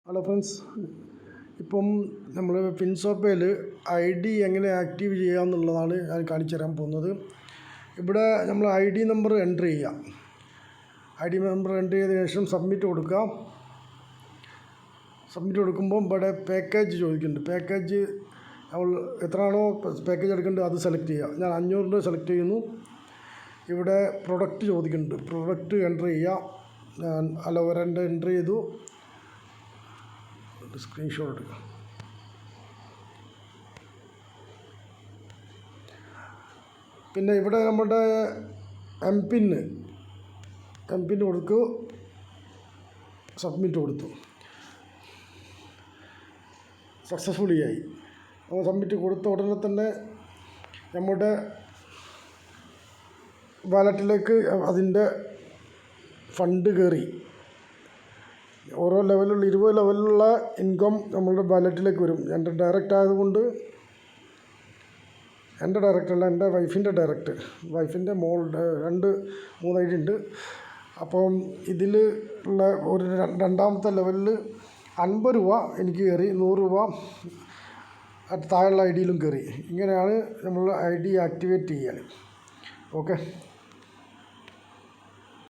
Hello friends, ഇപ്പം നമ്മൾ ഫിൻസോപ്പയിൽ ID എങ്ങനെ ആക്റ്റീവ് ചെയ്യാമെന്നുള്ളതാണ് ഞാൻ കാണിച്ചു തരാൻ പോകുന്നത്. ഇവിടെ നമ്മൾ ID നമ്പർ എൻ്റർ ചെയ്യാം. ID നമ്പർ എൻ്റർ ചെയ്തതിനു ശേഷം സബ്മിറ്റ് കൊടുക്കാം. സബ്മിറ്റ് കൊടുക്കുമ്പോൾ ഇവിടെ പാക്കേജ് ചോദിക്കുന്നുണ്ട്. പാക്കേജ് നമ്മൾ എത്രയാണോ പാക്കേജ് എടുക്കേണ്ടത് അത് സെലക്ട് ചെയ്യുക. ഞാൻ 500 സെലക്ട് ചെയ്യുന്നു. ഇവിടെ പ്രൊഡക്റ്റ് ചോദിക്കുന്നുണ്ട്. പ്രൊഡക്റ്റ് എൻ്റർ ചെയ്യുക. ഞാൻ അലോവേരൻ്റെ എൻ്റർ ചെയ്തു. സ്ക്രീൻഷോട്ട് എടുക്കുക. പിന്നെ ഇവിടെ നമ്മുടെ എം പിൻ കൊടുത്തു, സബ്മിറ്റ് കൊടുത്തു. സക്സസ്ഫുള്ളി ആയി. അപ്പോൾ സബ്മിറ്റ് കൊടുത്ത ഉടനെ തന്നെ നമ്മുടെ വാലറ്റിലേക്ക് അതിൻ്റെ ഫണ്ട് കയറി. ഓരോ ലെവലുള്ള 20 ലെവലിലുള്ള ഇൻകം നമ്മളുടെ വാലറ്റിലേക്ക് വരും. എൻ്റെ ഡയറക്റ്റ് ആയതുകൊണ്ട്, എൻ്റെ ഡയറക്റ്റ് അല്ല, എൻ്റെ വൈഫിൻ്റെ മോളുടെ 2-3 ID ഉണ്ട്. അപ്പം ഇതിൽ ഉള്ള ഒരു രണ്ടാമത്തെ ലെവലിൽ 50 രൂപ എനിക്ക് കയറി, 100 രൂപ താഴെയുള്ള ID യിലും കയറി. ഇങ്ങനെയാണ് നമ്മൾ ID ആക്ടിവേറ്റ് ചെയ്യാൻ. ഓക്കെ.